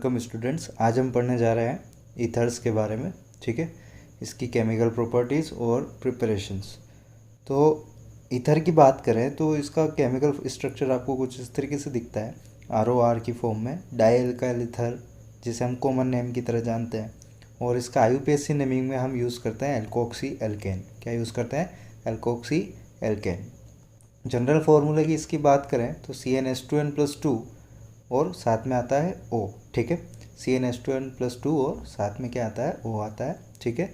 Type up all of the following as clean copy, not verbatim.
Welcome students. आज हम पढ़ने जा रहे हैं ईथर्स के बारे में। ठीक है, इसकी केमिकल प्रॉपर्टीज़ और प्रिपरेशंस। तो ईथर की बात करें तो इसका केमिकल स्ट्रक्चर आपको कुछ इस तरीके से दिखता है, ROR की फॉर्म में, डाई एल्काइल ईथर, जिसे हम कॉमन नेम की तरह जानते हैं। और इसका IUPAC नेमिंग में हम यूज़ करते हैं एल्कोक्सी एल्केन। क्या यूज़ करते हैं? Alkoxy alkene. जनरल फार्मूले की इसकी बात करें तो CnH2n+2 और साथ में आता है O। ठीक है, CnH2n+2 और साथ में क्या आता है? O आता है। ठीक है,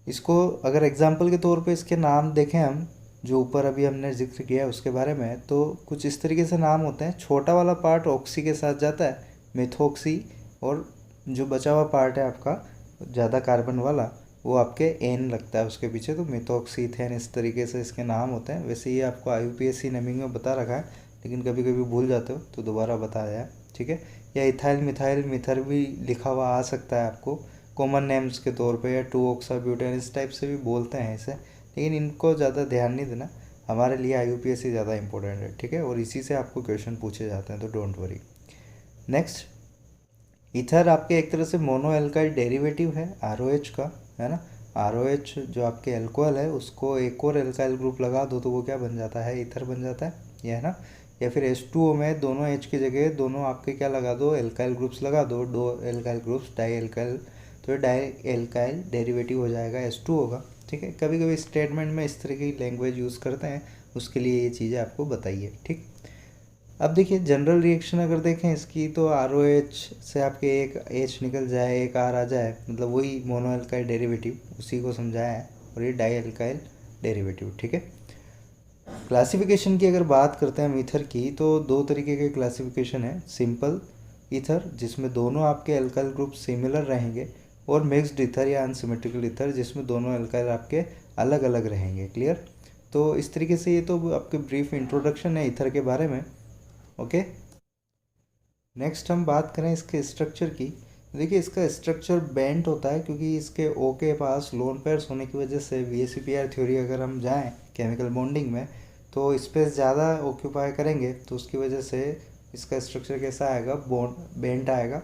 इसको अगर एग्जाम्पल के तौर पे इसके नाम देखें हम, जो ऊपर अभी हमने जिक्र किया है उसके बारे में, तो कुछ इस तरीके से नाम होते हैं। छोटा वाला पार्ट ऑक्सी के साथ जाता है, मिथॉक्सी, और जो बचा हुआ पार्ट है आपका ज़्यादा कार्बन वाला, वो आपके एन लगता है उसके पीछे, तो मिथॉक्सीथेन, इस तरीके से इसके नाम होते हैं। वैसे ये आपको IUPAC नेमिंग में बता रखा है, लेकिन कभी कभी भूल जाते हो तो दोबारा बताया है। ठीक है, या इथाइल मिथाइल मिथर भी लिखा हुआ आ सकता है आपको कॉमन नेम्स के तौर पे, या 2-ऑक्सा-ब्यूटेन, इस टाइप से भी बोलते हैं इसे, लेकिन इनको ज़्यादा ध्यान नहीं देना। हमारे लिए IUPAC ज़्यादा इंपॉर्टेंट है। ठीक है, और इसी से आपको क्वेश्चन पूछे जाते हैं, तो डोंट वरी। नेक्स्ट, ईथर आपके एक तरह से मोनो एल्काइल डेरिवेटिव है ROH का, है ना। ROH जो आपके एल्कोहल है, उसको एक और एल्काइल ग्रुप लगा दो तो वो क्या बन जाता है? ईथर बन जाता है, ये है ना। या फिर H2O में दोनों H की जगह दोनों आपके क्या लगा दो? एल्काइल ग्रुप्स लगा दो, दो एल्काइल ग्रुप्स, डाई एल्काइल, तो ये डाई एल्काइल डेरिवेटिव हो जाएगा H2O का। ठीक है, कभी कभी स्टेटमेंट में इस तरह की लैंग्वेज यूज़ करते हैं, उसके लिए ये चीज़ें आपको बताइए। ठीक, अब देखिए जनरल रिएक्शन अगर देखें इसकी, तो ROH से आपके एक H निकल जाए, एक R आ जाए, मतलब वही मोनो एल्काइल डेरिवेटिव, उसी को समझाया है, और ये डाई एल्काइल डेरिवेटिव। ठीक है, क्लासिफिकेशन की अगर बात करते हैं हम ईथर की, तो दो तरीके के क्लासिफिकेशन है। सिंपल ईथर, जिसमें दोनों आपके एल्काइल ग्रुप सिमिलर रहेंगे, और मिक्स्ड ईथर या अनसिमेट्रिकल ईथर, जिसमें दोनों एल्काइल आपके अलग अलग रहेंगे। क्लियर? तो इस तरीके से ये तो आपके ब्रीफ इंट्रोडक्शन है ईथर के बारे में। ओके, नेक्स्ट हम बात करें इसके स्ट्रक्चर की। देखिए इसका स्ट्रक्चर बेंट होता है, क्योंकि इसके O के पास लोन पेयर्स होने की वजह से VSEPR थ्योरी अगर हम जाएं केमिकल बॉन्डिंग में, तो स्पेस ज़्यादा ऑक्यूपाई करेंगे, तो उसकी वजह से इसका स्ट्रक्चर कैसा आएगा? बेंट आएगा।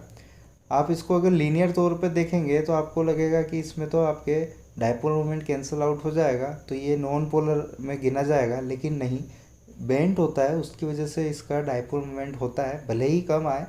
आप इसको अगर लीनियर तौर पे देखेंगे तो आपको लगेगा कि इसमें तो आपके डायपोल मोमेंट कैंसिल आउट हो जाएगा, तो ये नॉन पोलर में गिना जाएगा, लेकिन नहीं, बेंट होता है, उसकी वजह से इसका डायपोल मोमेंट होता है, भले ही कम आए,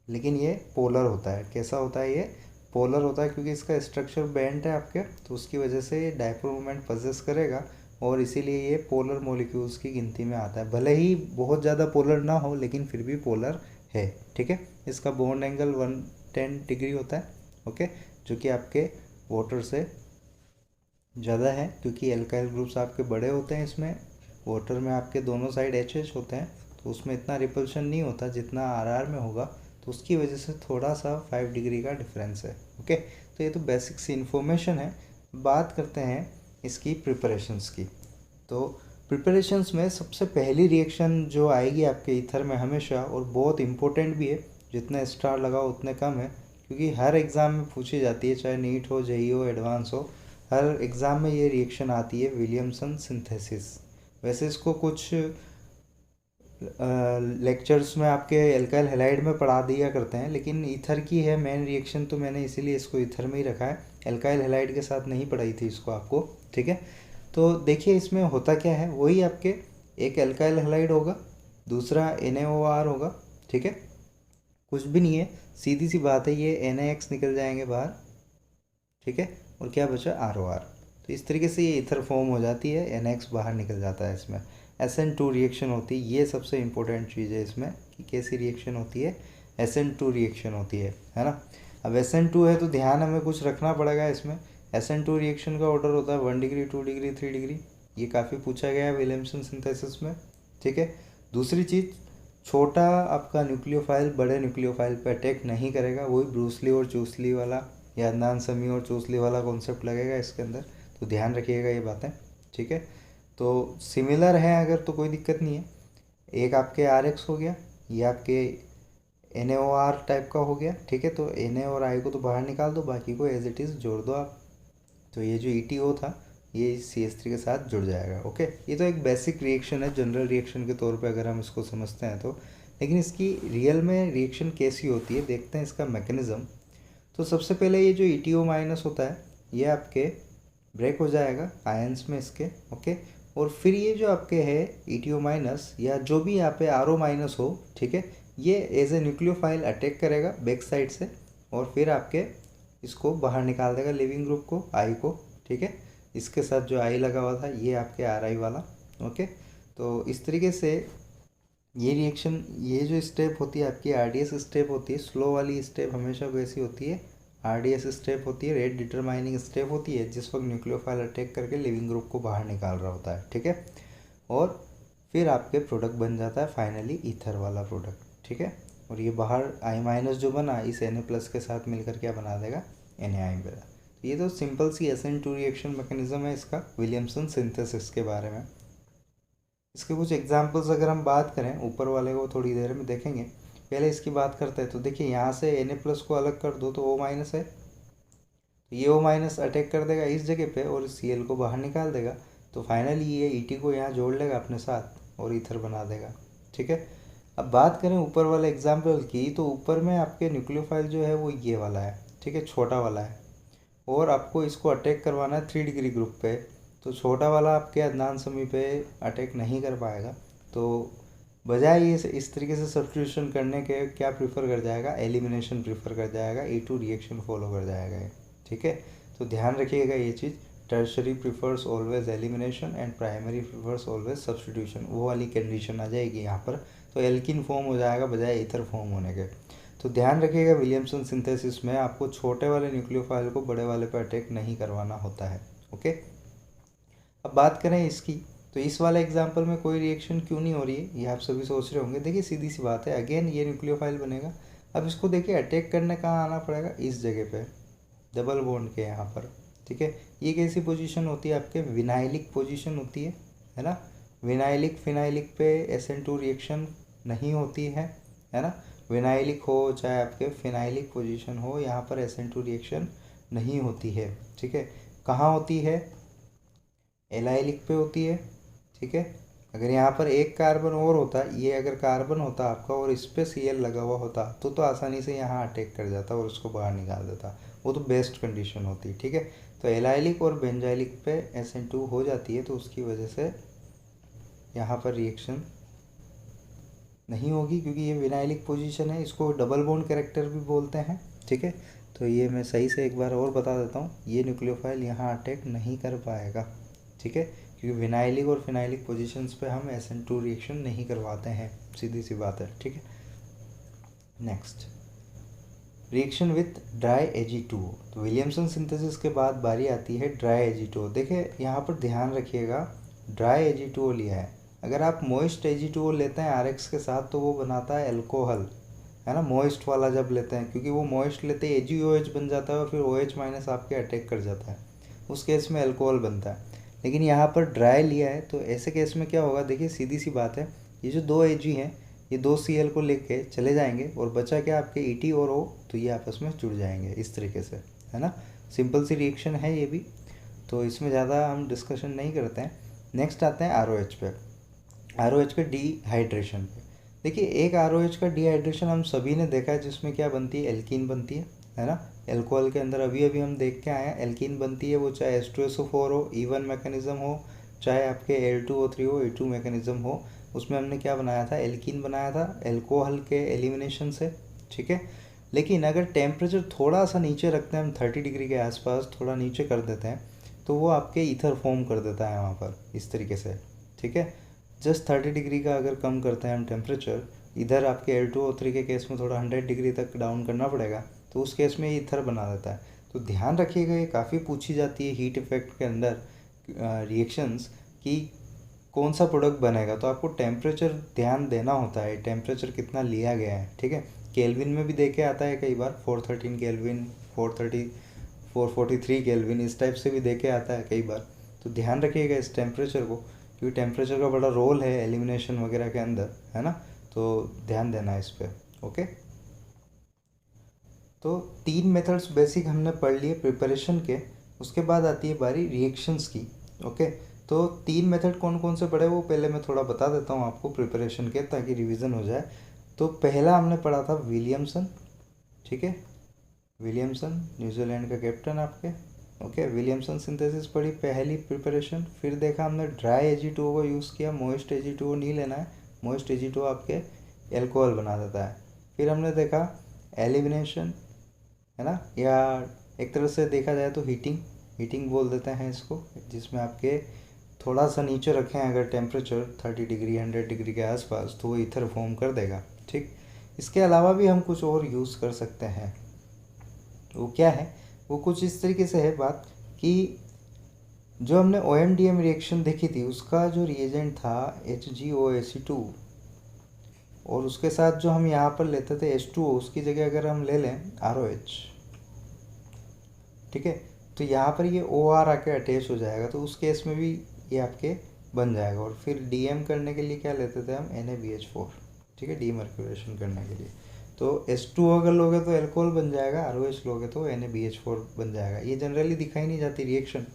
लेकिन ये पोलर होता है। कैसा होता है? ये पोलर होता है, क्योंकि इसका स्ट्रक्चर बेंट है आपके, तो उसकी वजह से ये डायपोल मोमेंट पजेस करेगा, और इसीलिए ये पोलर मॉलिक्यूल्स की गिनती में आता है। भले ही बहुत ज़्यादा पोलर ना हो, लेकिन फिर भी पोलर है। ठीक है, इसका बॉन्ड एंगल 110 डिग्री होता है। ओके, जो कि आपके वाटर से ज़्यादा है, क्योंकि एल्काइल ग्रुप्स आपके बड़े होते हैं इसमें। वाटर में आपके दोनों साइड HH होते हैं, तो उसमें इतना रिपल्शन नहीं होता जितना RR में होगा, तो उसकी वजह से थोड़ा सा 5 डिग्री का डिफरेंस है। ओके, तो ये तो बेसिक सी इन्फॉर्मेशन है। बात करते हैं इसकी प्रिपरेशंस की। तो प्रिपरेशंस में सबसे पहली रिएक्शन जो आएगी आपके ईथर में हमेशा, और बहुत इंपॉर्टेंट भी है, जितने स्टार लगाओ उतने कम है, क्योंकि हर एग्ज़ाम में पूछी जाती है, चाहे नीट हो, JEE हो, एडवांस हो, हर एग्ज़ाम में ये रिएक्शन आती है, विलियमसन सिंथेसिस। वैसे इसको कुछ लेक्चर्स में आपके एल्काइल हैलाइड में पढ़ा दिया करते हैं, लेकिन ईथर की है मेन रिएक्शन, तो मैंने इसीलिए इसको ईथर में ही रखा है। एल्काइल हैलाइड के साथ नहीं पढ़ाई थी इसको आपको। ठीक है, तो देखिए इसमें होता क्या है, वही आपके एक एल्काइल हैलाइड होगा, दूसरा NaOR होगा। ठीक है, कुछ भी नहीं है, सीधी सी बात है, ये NaX निकल जाएंगे बाहर। ठीक है, और क्या बचा? ROR। तो इस तरीके से ये ईथर फॉर्म हो जाती है, NaX बाहर निकल जाता है। इसमें SN2 रिएक्शन होती है, ये सबसे इंपॉर्टेंट चीज़ है इसमें, कि कैसी रिएक्शन होती है? SN2 रिएक्शन होती है ना। अब SN2 है तो ध्यान हमें कुछ रखना पड़ेगा इसमें। SN2 रिएक्शन का ऑर्डर होता है 1 डिग्री, 2 डिग्री, 3 डिग्री। ये काफ़ी पूछा गया है विलियमसन सिंथेसिस में। ठीक है, दूसरी चीज़, छोटा आपका न्यूक्लियोफाइल बड़े न्यूक्लियोफाइल पर अटैक नहीं करेगा, वही ब्रूसली और चूसली वाला, या अदनान समी और चूसली वाला कॉन्सेप्ट लगेगा इसके अंदर, तो ध्यान रखिएगा ये बातें। ठीक है, तो सिमिलर है अगर तो कोई दिक्कत नहीं है। एक आपके RX हो गया, ये आपके NaOR टाइप का हो गया। ठीक है, तो Na और I को तो बाहर निकाल दो, बाकी को एज इट इज़ जोड़ दो आप, तो ये जो ETO था ये CH3 के साथ जुड़ जाएगा। ओके, ये तो एक बेसिक रिएक्शन है, जनरल रिएक्शन के तौर पे अगर हम इसको समझते हैं तो। लेकिन इसकी रियल में रिएक्शन कैसी होती है देखते हैं इसका मैकेनिज़्म। तो सबसे पहले ये जो ETO माइनस होता है ये आपके ब्रेक हो जाएगा आयंस में इसके, ओके। और फिर ये जो आपके है ETO माइनस या जो भी यहाँ पे RO माइनस हो, ठीक है, ये एज ए न्यूक्लियोफाइल अटैक करेगा बैक साइड से और फिर आपके इसको बाहर निकाल देगा लिविंग ग्रुप को, I को, ठीक है। इसके साथ जो I लगा हुआ था ये आपके RI वाला, ओके। तो इस तरीके से ये रिएक्शन, ये जो स्टेप होती है आपकी RDS स्टेप होती है, स्लो वाली स्टेप हमेशा वैसी होती है, RDS स्टेप होती है, रेट डिटरमाइनिंग स्टेप होती है, जिस वक्त न्यूक्लियोफाइल अटैक करके लिविंग ग्रुप को बाहर निकाल रहा होता है, ठीक है। और फिर आपके प्रोडक्ट बन जाता है फाइनली ईथर वाला प्रोडक्ट, ठीक है। और ये बाहर I माइनस जो बना इस Na प्लस के साथ मिलकर क्या बना देगा, NaI बना। तो ये तो सिंपल सी SN2 रिएक्शन मैकेनिज्म है इसका विलियमसन सिंथेसिस के बारे में। इसके कुछ एग्जांपल्स अगर हम बात करें, ऊपर वाले को थोड़ी देर में देखेंगे, पहले इसकी बात करते हैं। तो देखिए यहाँ से Na प्लस को अलग कर दो तो O माइनस है, तो ये O माइनस अटैक कर देगा इस जगह पे और Cl को बाहर निकाल देगा। तो फाइनली ये ET को यहाँ जोड़ लेगा अपने साथ और ईथर बना देगा, ठीक है। अब बात करें ऊपर वाले एग्जाम्पल की, तो ऊपर में आपके न्यूक्लियोफाइल जो है वो ये वाला है, ठीक है, छोटा वाला है, और आपको इसको अटैक करवाना है 3 डिग्री ग्रुप पे। तो छोटा वाला आपके अदनान समी पे अटैक नहीं कर पाएगा, तो बजाय ये इस तरीके से सब्स्टिट्यूशन करने के क्या प्रीफर कर जाएगा, एलिमिनेशन प्रीफर कर जाएगा, E2 रिएक्शन फॉलो कर जाएगा ये, ठीक है। तो ध्यान रखिएगा ये चीज़, tertiary prefers always elimination and primary prefers always substitution, वो वाली कंडीशन आ जाएगी यहाँ पर। तो एल्किन फॉर्म हो जाएगा बजाय ईथर फॉर्म होने के। तो ध्यान रखिएगा विलियमसन सिंथेसिस में आपको छोटे वाले न्यूक्लियोफाइल को बड़े वाले पर अटैक नहीं करवाना होता है, ओके। अब बात करें इसकी, तो इस वाले एग्जांपल में कोई रिएक्शन क्यों नहीं हो रही है, ये आप सभी सोच रहे होंगे। देखिए सीधी सी बात है, अगेन ये न्यूक्लियोफाइल बनेगा। अब इसको देखिए अटैक करने कहाँ आना पड़ेगा, इस जगह पे डबल बॉन्ड के यहाँ पर, ठीक है। ये कैसी पोजीशन होती है आपके, विनाइलिक पोजीशन होती है ना। विनाइलिक फिनाइलिक पे SN2 रिएक्शन नहीं होती है ना। विनाइलिक हो चाहे आपके फिनाइलिक पोजीशन हो, यहाँ पर SN2 रिएक्शन नहीं होती है, ठीक है। कहाँ होती है, एलाइलिक पे होती है, ठीक है। अगर यहाँ पर एक कार्बन और होता, ये अगर कार्बन होता आपका और इस पर Cl लगा हुआ होता तो आसानी से यहाँ अटैक कर जाता और उसको बाहर निकाल देता, वो तो बेस्ट कंडीशन होती, ठीक है। तो एलाइलिक और बेंजाइलिक पे SN2 हो जाती है, तो उसकी वजह से यहाँ पर रिएक्शन नहीं होगी, क्योंकि ये विनाइलिक पोजीशन है, इसको डबल बॉन्ड कैरेक्टर भी बोलते हैं, ठीक है। तो ये मैं सही से एक बार और बता देता हूँ, ये न्यूक्लियोफाइल यहाँ अटैक नहीं कर पाएगा, ठीक है, क्योंकि विनाइलिक और फिनाइलिक पोजीशंस पे हम SN2 रिएक्शन नहीं करवाते हैं, सीधी सी बात है, ठीक है। Next, reaction with dry Ag2। तो विलियमसन सिंथेसिस के बाद बारी आती है ड्राई Ag2। देखिए यहाँ पर ध्यान रखिएगा, ड्राई Ag2 लिया है, अगर आप मॉइस्ट Ag2 लेते हैं RX के साथ तो वो बनाता है एल्कोहल, है ना। मॉइस्ट वाला जब लेते हैं, क्योंकि वो मॉइस्ट लेते ही AgOH बन जाता है और फिर OH माइनस आपके अटैक कर जाता है, उस केस में एल्कोहल बनता है। लेकिन यहाँ पर ड्राई लिया है, तो ऐसे केस में क्या होगा, देखिए सीधी सी बात है, ये जो 2 Ag हैं ये 2 Cl को लेके चले जाएंगे और बचा क्या आपके ET और O, तो ये आपस में जुड़ जाएंगे इस तरीके से, है ना। सिंपल सी रिएक्शन है ये भी, तो इसमें ज़्यादा हम डिस्कशन नहीं करते हैं। नेक्स्ट आते हैं ROH पे, ROH के डिहाइड्रेशन पे। देखिए एक ROH का डिहाइड्रेशन हम सभी ने देखा है, जिसमें क्या बनती है, एल्कीन बनती है ना। एल्कोहल के अंदर अभी अभी हम देख के आए हैं एल्कीन बनती है, वो चाहे H2SO4 हो, E1 मैकेनिज्म हो, चाहे आपके Al2O3 हो, E2 मैकेनिज्म हो, उसमें हमने क्या बनाया था, एल्कीन बनाया था एल्कोहल के एलिमिनेशन से, ठीक है। लेकिन अगर टेम्परेचर थोड़ा सा नीचे रखते हैं हम, 30 डिग्री के आसपास थोड़ा नीचे कर देते हैं, तो वो आपके ईथर फॉर्म कर देता है वहाँ पर इस तरीके से, ठीक है। जस्ट 30 डिग्री का अगर कम करते हैं हम टेम्परेचर, इधर आपके L2O3 के केस में थोड़ा 100 डिग्री तक डाउन करना पड़ेगा, तो उस केस में ईथर बना देता है। तो ध्यान रखिएगा, ये काफ़ी पूछी जाती है हीट इफेक्ट के अंदर रिएक्शंस कि कौन सा प्रोडक्ट बनेगा, तो आपको टेम्परेचर ध्यान देना होता है, टेम्परेचर कितना लिया गया है, ठीक है। केल्विन में भी देखे आता है कई बार, 413 केल्विन, 443 केल्विन, इस टाइप से भी देखे आता है कई बार। तो ध्यान रखिएगा इस टेम्परेचर को, क्योंकि टेम्परेचर का बड़ा रोल है एलिमिनेशन वगैरह के अंदर, है ना। तो ध्यान देना है इस पर, ओके। तो 3 मेथड्स बेसिक हमने पढ़ लिए प्रिपरेशन के, उसके बाद आती है बारी रिएक्शंस की, ओके। तो 3 मेथड कौन कौन से पढ़े वो पहले मैं थोड़ा बता देता हूँ आपको प्रिपरेशन के, ताकि रिवीजन हो जाए। तो पहला हमने पढ़ा था विलियमसन, ठीक है, विलियमसन न्यूजीलैंड का कैप्टन आपके, ओके। विलियमसन सिंथेसिस पढ़ी पहली प्रिपरेशन। फिर देखा हमने ड्राई Ag2O को यूज़ किया, मॉइस्ट Ag2O नहीं लेना है, मॉइस्ट Ag2O आपके एल्कोहल बना देता है। फिर हमने देखा एलिमिनेशन, है ना, या एक तरह से देखा जाए तो हीटिंग बोल देते हैं इसको, जिसमें आपके थोड़ा सा नीचे रखें अगर टेम्परेचर 30 डिग्री 100 डिग्री के आसपास, तो वो ईथर फॉर्म कर देगा, ठीक। इसके अलावा भी हम कुछ और यूज़ कर सकते हैं। वो क्या है, वो कुछ इस तरीके से है बात कि जो हमने OMDM रिएक्शन देखी थी उसका जो रिएजेंट था HgOAc2, और उसके साथ जो हम यहाँ पर लेते थे H2O, उसकी जगह अगर हम ले लें ROH, ठीक है, तो यहाँ पर ये OR आके अटैच हो जाएगा, तो उस केस में भी ये आपके बन जाएगा। और फिर DM करने के लिए क्या लेते थे हम, NaBH4, ठीक है, डीमर्क्यूरेशन करने के लिए। तो H2O अगर लोगे तो एल्कोहल बन जाएगा, ROH लोगे तो NaBH4 बन जाएगा। ये जनरली दिखाई नहीं जाती रिएक्शन,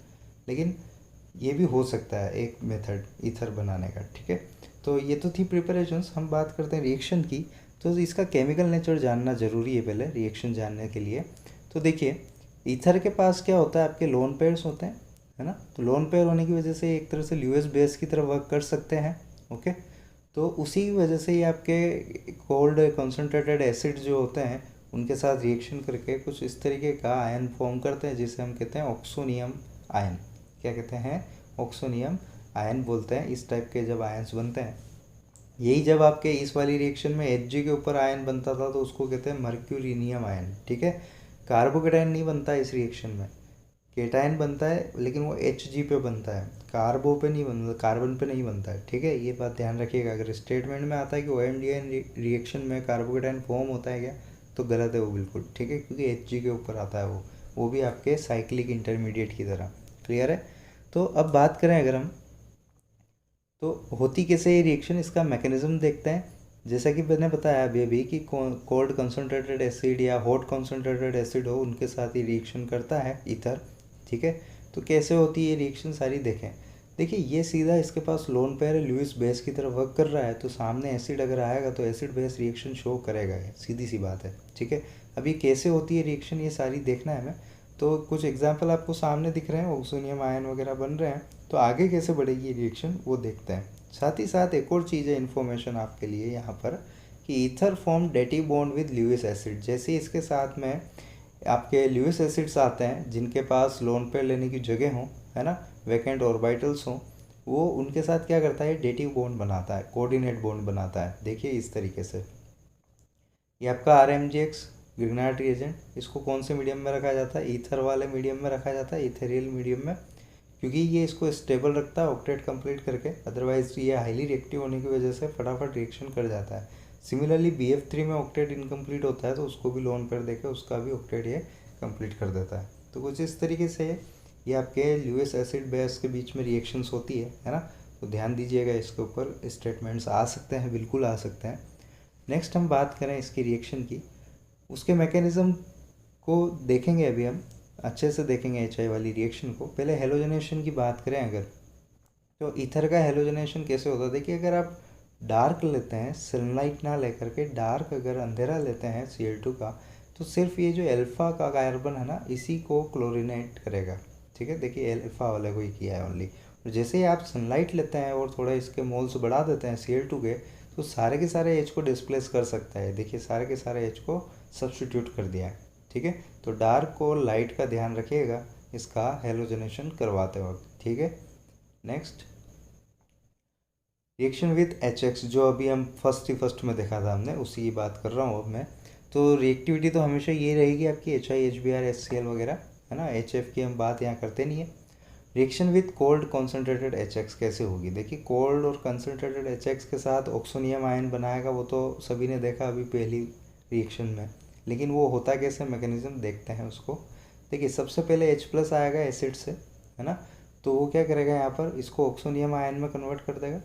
लेकिन ये भी हो सकता है एक मेथड ईथर बनाने का, ठीक है। तो ये तो थी प्रिपरेशंस। हम बात करते हैं रिएक्शन की। तो इसका केमिकल नेचर जानना ज़रूरी है पहले रिएक्शन जानने के लिए। तो देखिए, ईथर के पास क्या होता है, आपके लोन पेयर्स होते हैं, है ना। तो लोन पेयर होने की वजह से एक तरह से ल्यूइस बेस की तरह वर्क कर सकते हैं, ओके। तो उसी वजह से ये आपके कोल्ड कंसनट्रेटेड एसिड जो होते हैं उनके साथ रिएक्शन करके कुछ इस तरीके का आयन फॉर्म करते हैं, जिसे हम कहते हैं ऑक्सोनियम आयन। क्या कहते हैं, ऑक्सोनियम आयन बोलते हैं। इस टाइप के जब आयन्स बनते हैं, यही जब आपके इस वाली रिएक्शन में Hg के ऊपर आयन बनता था तो उसको कहते हैं मर्क्यूरिनियम आयन, ठीक है। कार्बोकेटाइन नहीं बनता है इस रिएक्शन में, केटाइन बनता है, लेकिन वो Hg पे बनता है, कार्बो पे नहीं बनता, कार्बन पे नहीं बनता है, ठीक है। ये बात ध्यान रखिएगा। अगर स्टेटमेंट में आता है कि OMDN रिएक्शन में कार्बोकेटाइन फॉर्म होता है क्या, तो गलत है वो बिल्कुल, ठीक है, क्योंकि Hg के ऊपर आता है वो भी आपके साइक्लिक इंटरमीडिएट की तरह। क्लियर है। तो अब बात करें अगर हम, तो होती कैसे ये रिएक्शन, इसका मैकेनिज्म देखते हैं। जैसा कि मैंने बताया अभी कि कोल्ड कंसनट्रेटेड एसिड या हॉट कंसनट्रेटेड एसिड हो, उनके साथ ही रिएक्शन करता है ईथर, ठीक है। तो कैसे होती है ये रिएक्शन सारी देखें। देखिए, ये सीधा इसके पास लोन पेयर है, लुईस बेस की तरह वर्क कर रहा है, तो सामने एसिड अगर आएगा तो एसिड बेस रिएक्शन शो करेगा, ये सीधी सी बात है, ठीक है। अब ये कैसे होती है रिएक्शन, ये सारी देखना है हमें। तो कुछ एग्जाम्पल आपको सामने दिख रहे हैं, ऑक्सोनियम आयन वगैरह बन रहे हैं, तो आगे कैसे बढ़ेगी रिएक्शन वो देखते हैं। साथ ही साथ एक और चीज़ है इन्फॉर्मेशन आपके लिए यहाँ पर, कि ether form deity bond with Lewis acid. जैसे इसके साथ में आपके ल्यूइस एसिड्स आते हैं जिनके पास लोन पेयर लेने की जगह हो, है ना, वैकेंट ऑर्बिटल्स हों, वो उनके साथ क्या करता है, डेटिव बॉन्ड बनाता है, कोऑर्डिनेट बॉन्ड बनाता है। देखिए इस तरीके से, ये आपका RMgX ग्रिग्नार्ड रिएजेंट, इसको कौन से मीडियम में रखा जाता है, ईथर वाले मीडियम में रखा जाता है, इथेरियल मीडियम में, क्योंकि ये इसको स्टेबल रखता है ऑक्टेट कंप्लीट करके। अदरवाइज ये हाईली रिएक्टिव होने की वजह से फटाफट रिएक्शन कर जाता है। सिमिलरली BF3 में ऑक्टेट इनकम्प्लीट होता है, तो उसको भी लोन पर देके उसका भी ऑक्टेट ये कंप्लीट कर देता है। तो कुछ इस तरीके से ये आपके ल्यूइस एसिड बेस के बीच में रिएक्शंस होती है ना। तो ध्यान दीजिएगा, इसके ऊपर स्टेटमेंट्स आ सकते हैं, बिल्कुल आ सकते हैं। नेक्स्ट हम बात करें इसकी रिएक्शन की, उसके मैकेनिज़्म को देखेंगे अभी हम, अच्छे से देखेंगे HI वाली रिएक्शन को। पहले हेलोजनेशन की बात करें अगर, तो ईथर का हेलोजनेशन कैसे होता है। देखिए, अगर आप डार्क लेते हैं, सनलाइट ना लेकर के डार्क अगर अंधेरा लेते हैं Cl2 का, तो सिर्फ ये जो अल्फ़ा का कार्बन है ना, इसी को क्लोरिनेट करेगा, ठीक है। देखिए अल्फ़ा वाले को ही किया है ओनली। जैसे ही आप सनलाइट लेते हैं और थोड़ा इसके मोल्स बढ़ा देते हैं Cl2 के, तो सारे के सारे H को डिस्प्लेस कर सकता है। देखिए सारे के सारे H को सब्सटीट्यूट कर दिया है, ठीक है। तो डार्क और लाइट का ध्यान रखिएगा इसका हेलोजनेशन करवाते वक्त, ठीक है। नेक्स्ट, रिएक्शन विथ HX, जो अभी हम फर्स्ट में देखा था हमने, उसी की बात कर रहा हूँ अब मैं। तो रिएक्टिविटी तो हमेशा ये रहेगी आपकी HI HBr HCl वगैरह, है ना। HF की हम बात यहाँ करते नहीं है। Reaction with cold concentrated HX कैसे होगी। देखिए, कोल्ड और कंसनट्रेटेड HX के साथ ऑक्सोनियम आयन बनाएगा, वो तो सभी ने देखा अभी पहली रिएक्शन में, लेकिन वो होता कैसे, मैकेनिज्म देखते हैं उसको। देखिए, सबसे पहले H+ आएगा एसिड से, है ना। तो वो क्या करेगा, यहाँ पर इसको ऑक्सोनियम आयन में कन्वर्ट कर देगा,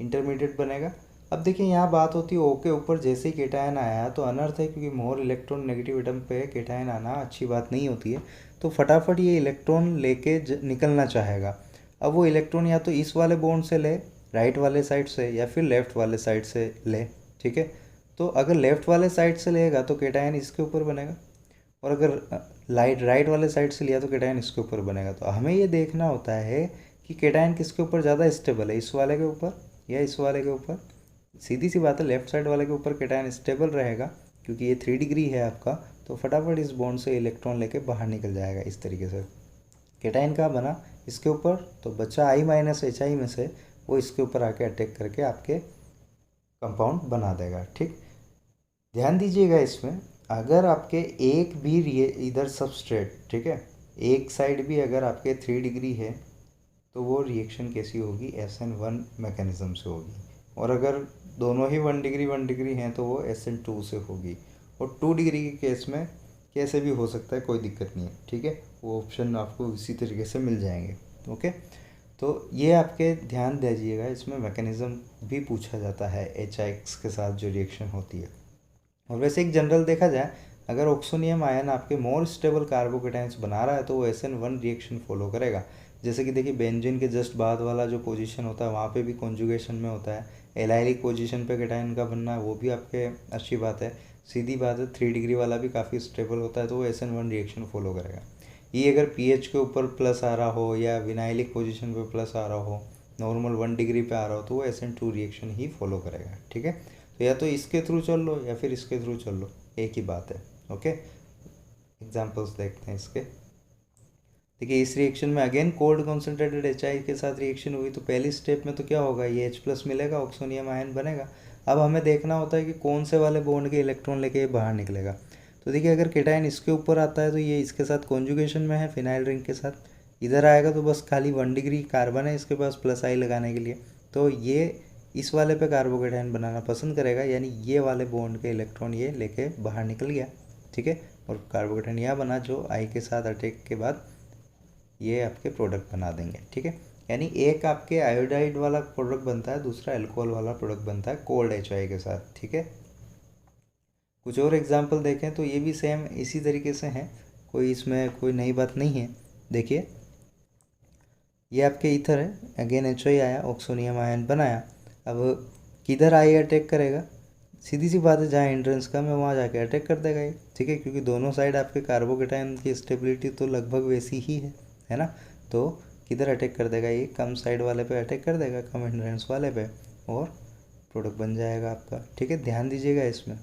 इंटरमीडिएट बनेगा। अब देखिए, यहाँ बात होती है O के ऊपर जैसे ही केटायन आया तो अनर्थ है, क्योंकि मोर इलेक्ट्रॉन नेगेटिव एटम पे केटायन आना अच्छी बात नहीं होती है। तो फटाफट ये इलेक्ट्रॉन लेके निकलना चाहेगा। अब वो इलेक्ट्रॉन या तो इस वाले बॉन्ड से ले, राइट वाले साइड से, या फिर लेफ्ट वाले साइड से ले, ठीक है। तो अगर लेफ़्ट वाले साइड से लेगा तो केटायन इसके ऊपर बनेगा, और अगर राइट वाले साइड से लिया तो केटायन इसके ऊपर बनेगा। तो हमें ये देखना होता है कि केटायन किसके ऊपर ज़्यादा स्टेबल है, इस वाले के ऊपर या इस वाले के ऊपर। सीधी सी बात है, लेफ्ट साइड वाले के ऊपर केटायन स्टेबल रहेगा क्योंकि ये 3 डिग्री है आपका, तो फटाफट इस बॉन्ड से इलेक्ट्रॉन लेके बाहर निकल जाएगा इस तरीके से। केटायन का बना इसके ऊपर, तो बच्चा I माइनस HI में से वो इसके ऊपर आके अटैक करके आपके कंपाउंड बना देगा। ठीक, ध्यान दीजिएगा इसमें, अगर आपके एक भी इधर सबस्ट्रेट, ठीक है, एक साइड भी अगर आपके 3 डिग्री है तो वो रिएक्शन कैसी होगी, SN1 मैकेनिज्म से होगी। और अगर दोनों ही 1 डिग्री हैं तो वो SN2 से होगी। और 2 डिग्री के केस में कैसे भी हो सकता है, कोई दिक्कत नहीं है। ठीक है, वो ऑप्शन आपको इसी तरीके से मिल जाएंगे। ओके, तो ये आपके ध्यान दीजिएगा, इसमें मैकेनिज़्म भी पूछा जाता है HIX के साथ जो रिएक्शन होती है। और वैसे एक जनरल देखा जाए, अगर ऑक्सोनियम आयन आपके मोर स्टेबल कार्बोकेटाइंस बना रहा है तो वो SN1 रिएक्शन फॉलो करेगा। जैसे कि देखिए बेंजीन के जस्ट बाद वाला जो पोजीशन होता है वहाँ पे भी कॉन्जुगेशन में होता है। एलाइलिक पोजीशन पे केटायन का बनना है वो भी आपके अच्छी बात है, सीधी बात है। 3 डिग्री वाला भी काफ़ी स्टेबल होता है तो वो SN1 रिएक्शन फॉलो करेगा। ये अगर pH के ऊपर प्लस आ रहा हो या विनाइलिक पोजीशन पे प्लस आ रहा हो, नॉर्मल 1 डिग्री पे आ रहा हो, तो वो SN2 रिएक्शन ही फॉलो करेगा। ठीक है, तो या तो इसके थ्रू चल लो या फिर इसके थ्रू चल लो, एक ही बात है। ओके, एग्जांपल्स देखते हैं इसके। देखिए इस रिएक्शन में अगेन कोल्ड कॉन्सेंट्रेटेड HI के साथ रिएक्शन हुई, तो पहली स्टेप में तो क्या होगा, ये H+ मिलेगा, ऑक्सोनियम आयन बनेगा। अब हमें देखना होता है कि कौन से वाले बॉन्ड के इलेक्ट्रॉन लेके बाहर निकलेगा। तो देखिए अगर केटायन इसके ऊपर आता है तो ये इसके साथ कॉन्जुगेशन में है फिनाइल रिंग के साथ, इधर आएगा तो बस खाली 1 डिग्री कार्बन है इसके पास +I लगाने के लिए, तो ये इस वाले पे कार्बोकेटायन बनाना पसंद करेगा, यानी ये वाले बॉन्ड के इलेक्ट्रॉन ये लेके बाहर निकल गया। ठीक है, और कार्बोकेटायन यहाँ बना जो I के साथ अटैक के बाद ये आपके प्रोडक्ट बना देंगे। ठीक है, यानी एक आपके आयोडाइड वाला प्रोडक्ट बनता है, दूसरा अल्कोहल वाला प्रोडक्ट बनता है कोल्ड HI के साथ। ठीक है, कुछ और एग्जांपल देखें तो ये भी सेम इसी तरीके से हैं, कोई इसमें कोई नई बात नहीं है। देखिए ये आपके ईथर है, अगेन HI आया, ऑक्सोनियम आयन बनाया। अब किधर आई अटैक करेगा, सीधी सी बात है, जहाँ एंट्रेंस कम है वहाँ जाके अटैक कर देगा ये। ठीक है, क्योंकि दोनों साइड आपके कार्बोकेटायन की स्टेबिलिटी तो लगभग वैसी ही है ना, तो किधर अटैक कर देगा, ये कम साइड वाले पे अटैक कर देगा, कम एंट्रेंस वाले पे, और प्रोडक्ट बन जाएगा आपका। ठीक है, ध्यान दीजिएगा इसमें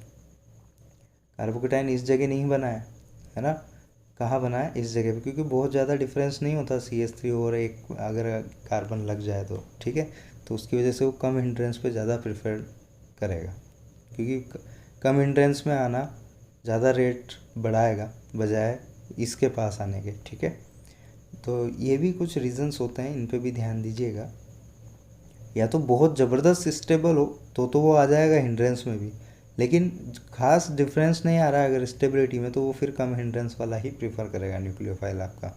कार्बोकेटायन इस जगह नहीं बना है ना, कहाँ बना है, इस जगह पे, क्योंकि बहुत ज़्यादा डिफरेंस नहीं होता CH3 और एक अगर कार्बन लग जाए तो। ठीक है, तो उसकी वजह से वो कम हिंड्रेंस पे ज़्यादा प्रेफर करेगा, क्योंकि कम हिंड्रेंस में आना ज़्यादा रेट बढ़ाएगा बजाय इसके पास आने के। ठीक है, तो ये भी कुछ रीजंस होते हैं, इन पे भी ध्यान दीजिएगा। या तो बहुत ज़बरदस्त स्टेबल हो तो वो आ जाएगा हिंड्रेंस में भी, लेकिन खास डिफरेंस नहीं आ रहा है अगर स्टेबिलिटी में, तो वो फिर कम हिंड्रेंस वाला ही प्रीफर करेगा न्यूक्लियोफाइल आपका।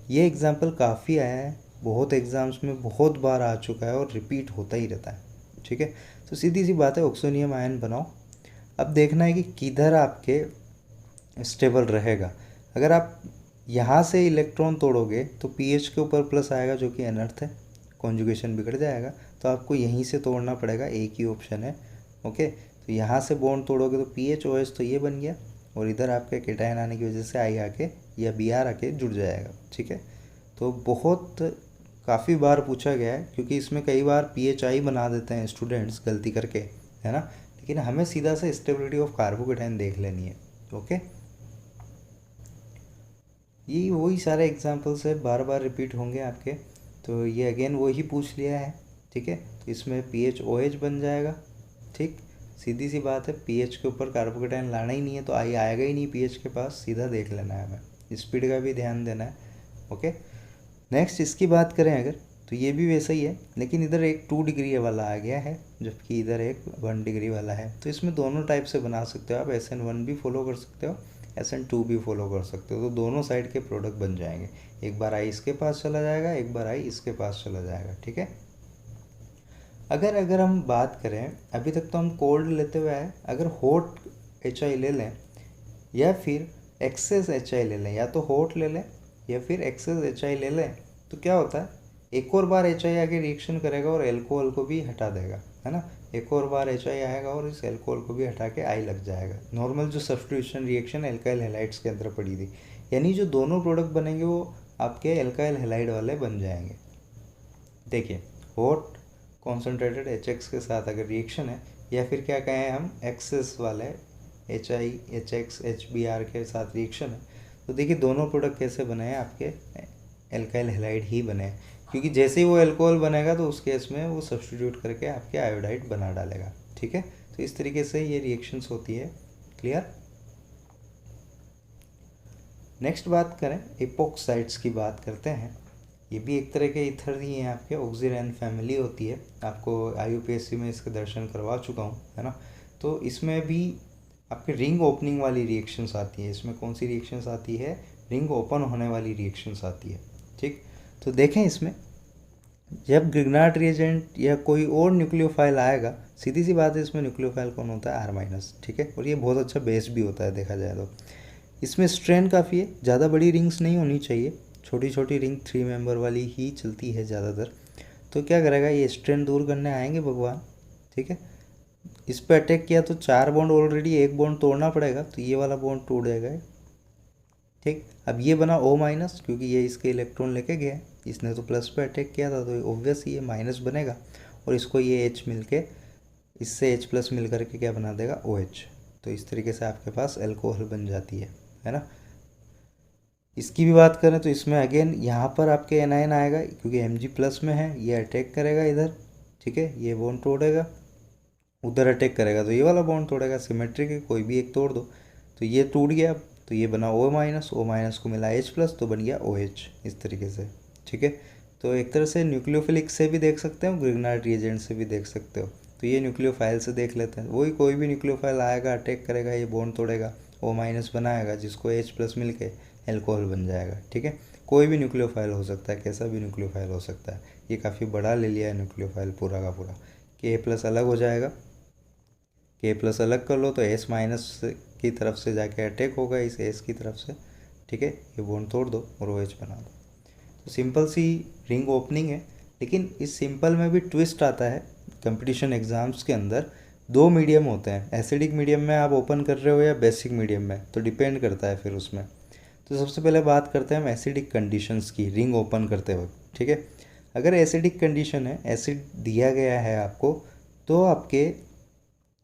ये एग्जांपल काफ़ी आया है, बहुत एग्ज़ाम्स में बहुत बार आ चुका है और रिपीट होता ही रहता है। ठीक है, तो सीधी सी बात है, ऑक्सोनियम आयन बनाओ। अब देखना है कि किधर आपके स्टेबल रहेगा। अगर आप यहाँ से इलेक्ट्रॉन तोड़ोगे तो pH के ऊपर प्लस आएगा जो कि अनर्थ है, कॉन्जुगेशन बिगड़ जाएगा, तो आपको यहीं से तोड़ना पड़ेगा, एक ही ऑप्शन है। ओके, तो यहाँ से बॉन्ड तोड़ोगे तो PHOH तो ये बन गया, और इधर आपके केटायन आने की वजह से I आके या Br आके जुड़ जाएगा। ठीक है, तो बहुत काफ़ी बार पूछा गया है, क्योंकि इसमें कई बार PHI बना देते हैं स्टूडेंट्स गलती करके, है ना, लेकिन हमें सीधा से स्टेबिलिटी ऑफ कार्बोकेटायन देख लेनी है। ओके, ये वही सारे एग्जांपल्स है, बार बार रिपीट होंगे आपके, तो ये अगेन वही पूछ लिया है। ठीक है, तो इसमें PHOH बन जाएगा। ठीक, सीधी सी बात है, pH के ऊपर कार्बोकेटायन लाना ही नहीं है तो I आएगा ही नहीं pH के पास, सीधा देख लेना है हमें, स्पीड का भी ध्यान देना है। ओके, नेक्स्ट इसकी बात करें अगर, तो ये भी वैसा ही है, लेकिन इधर एक 2 डिग्री वाला आ गया है जबकि इधर एक 1 डिग्री वाला है। तो इसमें दोनों टाइप से बना सकते हो आप, SN1 भी फॉलो कर सकते हो, SN2 भी फॉलो कर सकते हो, तो दोनों साइड के प्रोडक्ट बन जाएंगे। एक बार I इसके पास चला जाएगा, एक बार I इसके पास चला जाएगा। ठीक है, अगर हम बात करें, अभी तक तो हम कोल्ड लेते हुए आए, अगर हॉट HI ले लें या फिर एक्सेस HI ले लें, या तो हॉट ले लें या फिर एक्सेस HI ले लें, तो क्या होता है, एक और बार HI आके रिएक्शन करेगा और एल्कोहल को भी हटा देगा, है ना, एक और बार HI आएगा और इस एल्कोहल को भी हटा के I लग जाएगा। नॉर्मल जो सब्स्टिट्यूशन रिएक्शन एल्काइल हैलाइड्स के अंदर पड़ी थी, यानी जो दोनों प्रोडक्ट बनेंगे वो आपके एल्काइल हैलाइड वाले बन जाएंगे। देखिए, हॉट कॉन्सेंट्रेटेड HX के साथ अगर रिएक्शन है, या फिर क्या कहें हम एक्सेस वाले HI HX HBr के साथ रिएक्शन है, तो देखिए दोनों प्रोडक्ट कैसे बने हैं, आपके एल्काइल हैलाइड ही बने हैं, क्योंकि जैसे ही वो एल्कोहल बनेगा तो उस केस में वो सब्स्टिट्यूट करके आपके आयोडाइड बना डालेगा। ठीक है, तो इस तरीके से ये रिएक्शंस होती है। क्लियर। नेक्स्ट बात करें, एपोक्साइड्स की बात करते हैं। ये भी एक तरह के ईथर ही हैं, आपके ऑक्सीरेन फैमिली होती है। आपको IUPAC में इसके दर्शन करवा चुका हूँ, है ना। तो इसमें भी आपके रिंग ओपनिंग वाली रिएक्शंस आती है। इसमें कौन सी रिएक्शंस आती है, रिंग ओपन होने वाली रिएक्शंस आती है। ठीक, तो देखें इसमें जब ग्रिग्नार्ड रिएजेंट या कोई और न्यूक्लियोफाइल आएगा, सीधी सी बात है, इसमें न्यूक्लियोफाइल कौन होता है, R-। ठीक है, और ये बहुत अच्छा बेस भी होता है देखा जाए तो। इसमें स्ट्रेन काफ़ी है, ज़्यादा बड़ी रिंग्स नहीं होनी चाहिए, छोटी छोटी रिंग 3 मेंबर वाली ही चलती है ज़्यादातर। तो क्या करेगा, ये स्ट्रेन दूर करने आएंगे भगवान। ठीक है, इस पर अटैक किया तो 4 बॉन्ड, ऑलरेडी 1 बॉन्ड तोड़ना पड़ेगा, तो ये वाला बॉन्ड टूट जाएगा। ठीक, अब ये बना O-, क्योंकि ये इसके इलेक्ट्रॉन लेके गया, इसने तो प्लस पे अटैक किया था, तो ऑब्वियस ये माइनस बनेगा, और इसको ये H मिलके, इससे H+ मिल करके क्या बना देगा, OH। तो इस तरीके से आपके पास एल्कोहल बन जाती है ना। इसकी भी बात करें तो इसमें अगेन यहाँ पर आपके एनायन आएगा, क्योंकि Mg+ में है, ये अटैक करेगा इधर। ठीक है, ये बॉन्ड तोड़ेगा, उधर अटैक करेगा तो ये वाला बॉन्ड तोड़ेगा। सिमेट्रिक है, कोई भी एक तोड़ दो, तो ये टूट गया, तो ये बना O-, को मिला H+, तो बन गया OH इस तरीके से। ठीक है, तो एक तरह से न्यूक्लियोफिलिक से भी देख सकते हो, ग्रिग्नार्ड रिएजेंट से भी देख सकते हो। तो ये न्यूक्लियोफाइल से देख लेते हैं, वही कोई भी न्यूक्लियोफाइल आएगा, अटैक करेगा, ये बॉन्ड तोड़ेगा, O- बनाएगा, जिसको H+ मिल के एल्कोहल बन जाएगा। ठीक है, कोई भी न्यूक्लियोफाइल हो सकता है, कैसा भी न्यूक्लियोफाइल हो सकता है। ये काफ़ी बड़ा ले लिया है न्यूक्लियोफाइल पूरा का पूरा, कि A+ अलग हो जाएगा, K+ अलग कर लो तो S- की तरफ से जाके अटैक होगा इस S की तरफ से। ठीक है, ये बॉन्ड तोड़ दो और OH बना दो। तो सिंपल सी रिंग ओपनिंग है, लेकिन इस सिंपल में भी ट्विस्ट आता है। कंपटीशन एग्ज़ाम्स के अंदर 2 मीडियम होते हैं, एसिडिक मीडियम में आप ओपन कर रहे हो या बेसिक मीडियम में, तो डिपेंड करता है फिर उसमें। तो सबसे पहले बात करते हैं हम एसिडिक कंडीशंस की रिंग ओपन करते वक्त। ठीक है, अगर एसिडिक कंडीशन है, एसिड दिया गया है आपको, तो आपके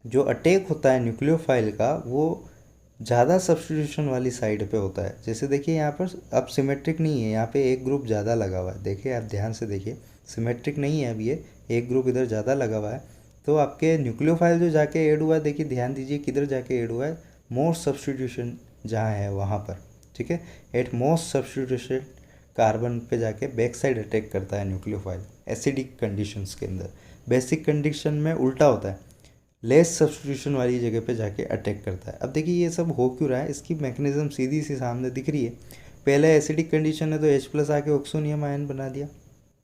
जो अटैक होता है न्यूक्लियोफाइल का, वो ज़्यादा सब्स्टिट्यूशन वाली साइड पे होता है। जैसे देखिए यहाँ पर अब सिमेट्रिक नहीं है, यहाँ पे एक ग्रुप ज़्यादा लगा हुआ है, देखिए आप ध्यान से देखिए, सिमेट्रिक नहीं है अब ये, एक ग्रुप इधर ज़्यादा लगा हुआ है। तो आपके न्यूक्लियोफाइल जो जाके ऐड हुआ है, देखिए ध्यान दीजिए किधर जाके ऐड हुआ है, मोस्ट सब्स्टिट्यूशन जहाँ है वहाँ पर। ठीक है, एट मोस्ट सब्स्टिट्यूशन कार्बन पे जाके बैक साइड अटैक करता है न्यूक्लियोफाइल एसिडिक कंडीशंस के अंदर। बेसिक कंडीशन में उल्टा होता है, लेस सब्स्टिट्यूशन वाली जगह पे जाके अटैक करता है। अब देखिए ये सब हो क्यों रहा है, इसकी मैकेनिज्म सीधी सी सामने दिख रही है। पहले एसिडिक कंडीशन है तो H+ आके ऑक्सोनियम आयन बना दिया।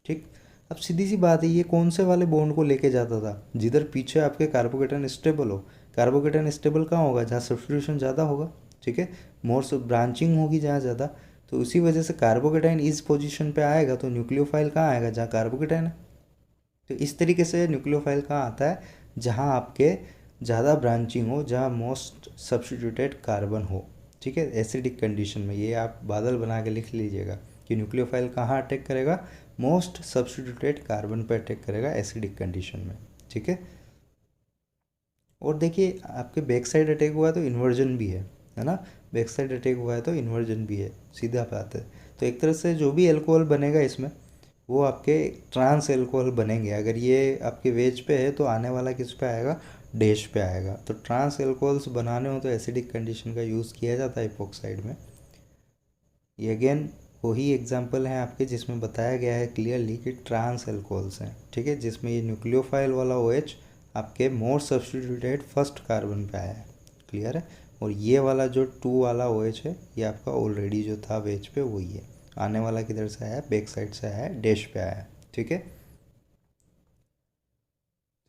ठीक, अब सीधी सी बात है, ये कौन से वाले बॉन्ड को लेके जाता था, जिधर पीछे आपके कार्बोकेटन स्टेबल हो। कार्बोकेटन स्टेबल कहाँ होगा, जहाँ सब्स्टिट्यूशन ज़्यादा होगा। ठीक है, मोर ब्रांचिंग होगी जहाँ ज़्यादा, तो उसी वजह से कार्बोकेटाइन इस पोजीशन पे आएगा, तो न्यूक्लियोफाइल कहाँ आएगा, जहाँ कार्बोकेटाइन है। तो इस तरीके से न्यूक्लियोफाइल कहाँ आता है, जहाँ आपके ज़्यादा ब्रांचिंग हो, जहाँ मोस्ट सब्स्टिट्यूटेड कार्बन हो। ठीक है, एसिडिक कंडीशन में ये आप बादल बना के लिख लीजिएगा कि न्यूक्लियोफाइल कहाँ अटैक करेगा, मोस्ट सब्स्टिट्यूटेड कार्बन पे अटैक करेगा एसिडिक कंडीशन में। ठीक है, और देखिए आपके बैक साइड अटैक हुआ है तो इन्वर्जन भी है ना, बैक साइड अटैक हुआ है तो इन्वर्जन भी है, सीधा बात है। तो एक तरह से जो भी एल्कोहल बनेगा इसमें, वो आपके ट्रांस एल्कोहल बनेंगे। अगर ये आपके वेज पे है तो आने वाला किस पे आएगा, डैश पे आएगा। तो ट्रांस एल्कोहल्स बनाने हो तो एसिडिक कंडीशन का यूज़ किया जाता है इपोक्साइड में। ये अगेन वही एग्जांपल है आपके जिसमें बताया गया है क्लियरली कि ट्रांस एल्कोहल्स हैं। ठीक है, जिसमें ये न्यूक्लियोफाइल वाला OH आपके मोर सब्स्टिट्यूटेड फर्स्ट कार्बन पे आया है। क्लियर है, और ये वाला जो 2 वाला OH है, ये आपका ऑलरेडी जो था वेज पे वही है। आने वाला किधर से आया, बैक साइड से आया, डैश पे आया। ठीक है,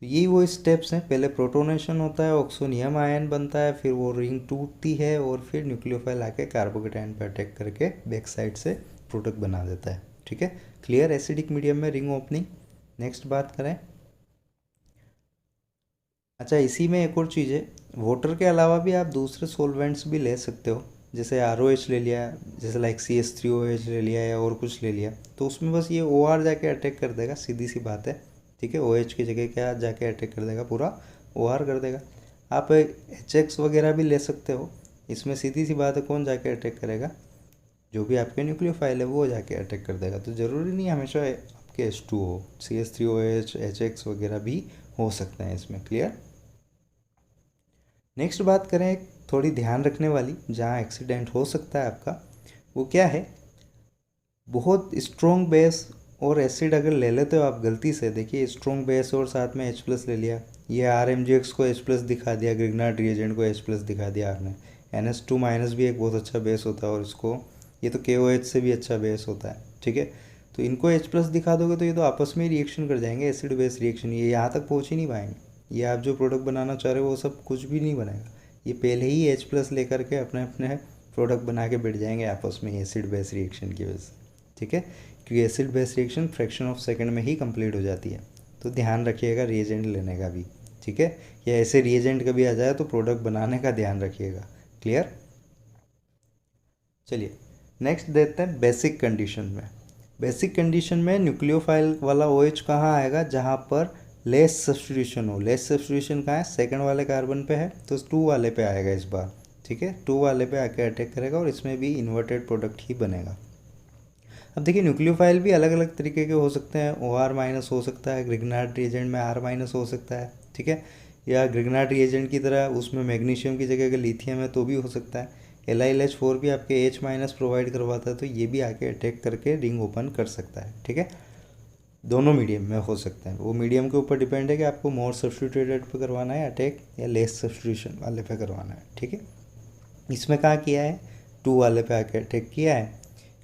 तो यही वो स्टेप्स हैं, पहले प्रोटोनेशन होता है, ऑक्सोनियम आयन बनता है, फिर वो रिंग टूटती है, और फिर न्यूक्लियोफाइल आके कार्बोकेटाइन पे अटैक करके बैक साइड से प्रोडक्ट बना देता है। ठीक है, क्लियर एसिडिक मीडियम में रिंग ओपनिंग। नेक्स्ट बात करें, अच्छा, इसी में एक और चीज़ है, वाटर के अलावा भी आप दूसरे सॉल्वेंट्स भी ले सकते हो, जैसे ROH ले लिया, जैसे लाइक CH3OH ले लिया या और कुछ ले लिया, तो उसमें बस ये OR जाके अटैक कर देगा, सीधी सी बात है। ठीक है, OH की जगह क्या जाके अटैक कर देगा, पूरा OR कर देगा। आप HX वगैरह भी ले सकते हो, इसमें सीधी सी बात है, कौन जाके अटैक करेगा, जो भी आपके न्यूक्लियोफाइल है वो जाके अटैक कर देगा। तो ज़रूरी नहीं हमेशा आपके H2 हो, CH3OH HX वगैरह भी हो सकते हैं इसमें। क्लियर। नेक्स्ट बात करें एक थोड़ी ध्यान रखने वाली, जहाँ एक्सीडेंट हो सकता है आपका, वो क्या है, बहुत स्ट्रॉन्ग बेस और एसिड अगर ले लेते हो आप गलती से, देखिए स्ट्रॉन्ग बेस और साथ में H+ ले लिया, ये RMGX को H+ दिखा दिया, ग्रिग्नार्ड रिएजेंट को H+ दिखा दिया आपने। NH2- भी एक बहुत अच्छा बेस होता है, और इसको ये तो KOH से भी अच्छा बेस होता है। ठीक है, तो इनको H+ दिखा दोगे तो ये तो आपस में ही रिएक्शन कर जाएंगे, एसिड बेस रिएक्शन, ये यहाँ तक पहुँच ही नहीं पाएंगे। ये आप जो प्रोडक्ट बनाना चाह रहे हो वो सब कुछ भी नहीं बनेगा, ये पहले ही H+ लेकर के अपने अपने प्रोडक्ट बना के बैठ जाएंगे आपस में एसिड बेस रिएक्शन की वजह से। ठीक है, क्योंकि acid base reaction fraction of second में ही कंप्लीट हो जाती है। तो ध्यान रखिएगा रिएजेंट लेने का भी। ठीक है, या ऐसे रिएजेंट कभी आ जाए तो प्रोडक्ट बनाने का ध्यान रखिएगा। क्लियर। चलिए नेक्स्ट देखते हैं बेसिक कंडीशन में। बेसिक कंडीशन में न्यूक्लियोफाइल वाला OH कहाँ आएगा, जहाँ पर लेस सब्स्टिट्यूशन हो। लेस सब्स्टिट्यूशन कहाँ है, सेकंड वाले कार्बन पे है, तो 2 वाले पे आएगा इस बार। ठीक है, 2 वाले पे आके अटैक करेगा और इसमें भी इन्वर्टेड प्रोडक्ट ही बनेगा। अब देखिए न्यूक्लियोफाइल भी अलग अलग तरीके के हो सकते हैं, OR- हो सकता है, ग्रिग्नार्ड रिएजेंट में R- हो सकता है। ठीक है, या ग्रिग्नार्ड रिएजेंट की तरह उसमें मैग्नीशियम की जगह अगर लिथियम है तो भी हो सकता है। LiLH4 भी आपके H- प्रोवाइड करवाता है, तो ये भी आके अटैक करके रिंग ओपन कर सकता है। ठीक है, दोनों मीडियम में हो सकते हैं, वो मीडियम के ऊपर डिपेंड है कि आपको मोर सब्स्टिट्यूटेड पे करवाना है अटैक या लेस सब्स्टिट्यूशन वाले पे करवाना है। ठीक है, इसमें कहाँ किया है, 2 वाले पे आके अटैक किया है,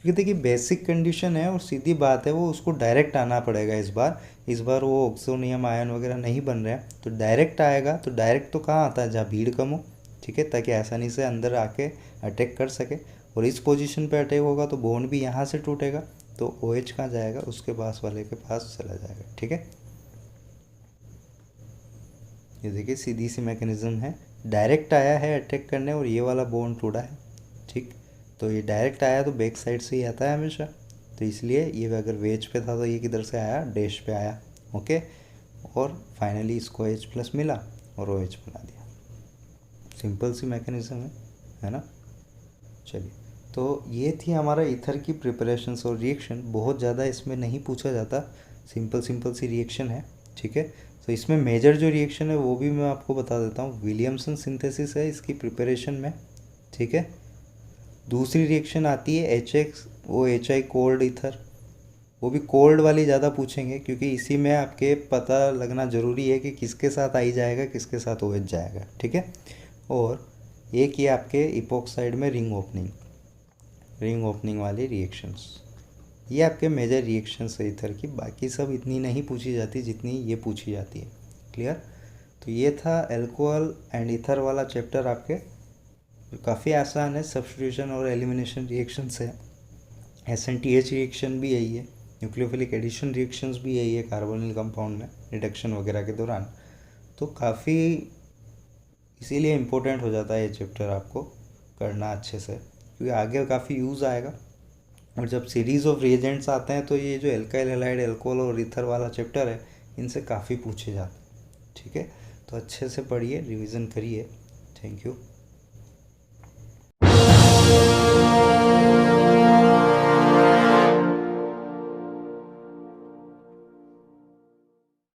क्योंकि देखिए बेसिक कंडीशन है और सीधी बात है, वो उसको डायरेक्ट आना पड़ेगा इस बार वो ऑक्सोनियम आयन वगैरह नहीं बन रहे हैं, तो डायरेक्ट आएगा। तो डायरेक्ट तो कहाँ आता है, जहाँ भीड़ कम हो। ठीक है, ताकि आसानी से अंदर आके अटैक कर सके, और इस पोजीशन पे अटैक होगा तो बोन भी यहाँ से टूटेगा, तो OH कहाँ जाएगा, उसके पास वाले के पास चला जाएगा। ठीक है, ये देखिए सीधी सी मैकेनिज्म है, डायरेक्ट आया है अटैक करने और ये वाला बोन टूटा है। ठीक, तो ये डायरेक्ट आया तो बैक साइड से ही आता है हमेशा, तो इसलिए ये अगर वेज पे था तो ये किधर से आया, डैश पे आया। ओके, और फाइनली इसको H+ मिला और OH बना दिया। सिंपल सी मैकेनिज्म है ना। चलिए, तो ये थी हमारा ईथर की प्रिपरेशंस और रिएक्शन, बहुत ज़्यादा इसमें नहीं पूछा जाता, सिंपल सिंपल सी रिएक्शन है। ठीक है, तो इसमें मेजर जो रिएक्शन है वो भी मैं आपको बता देता हूँ। विलियमसन सिंथेसिस है इसकी प्रिपरेशन में। ठीक है, दूसरी रिएक्शन आती है HX OHI कोल्ड ईथर, वो भी कोल्ड वाली ज़्यादा पूछेंगे, क्योंकि इसी में आपके पता लगना ज़रूरी है कि किसके साथ आई जाएगा, किसके साथ OH जाएगा। ठीक है, और एक ये आपके इपोक्साइड में रिंग ओपनिंग वाली रिएक्शंस, ये आपके मेजर रिएक्शंस है ईथर की। बाकी सब इतनी नहीं पूछी जाती जितनी ये पूछी जाती है। क्लियर। तो ये था एल्कोहल एंड ईथर वाला चैप्टर आपके, काफ़ी आसान है, सब्स्टिट्यूशन और एलिमिनेशन रिएक्शन है। SN-TH रिएक्शन भी यही है, न्यूक्लियोफिलिक एडिशन रिएक्शंस भी यही है कार्बोनिल कंपाउंड में रिडक्शन वगैरह के दौरान। तो काफ़ी इसीलिए इम्पोर्टेंट हो जाता है ये चैप्टर आपको करना अच्छे से, क्योंकि आगे काफ़ी यूज़ आएगा। और जब सीरीज़ ऑफ रिएजेंट्स आते हैं तो ये जो एल्काइल हैलाइड एल्कोहल और ईथर वाला चैप्टर है, इनसे काफ़ी पूछे जाते हैं। ठीक है, तो अच्छे से पढ़िए, रिवीजन करिए। Thank you.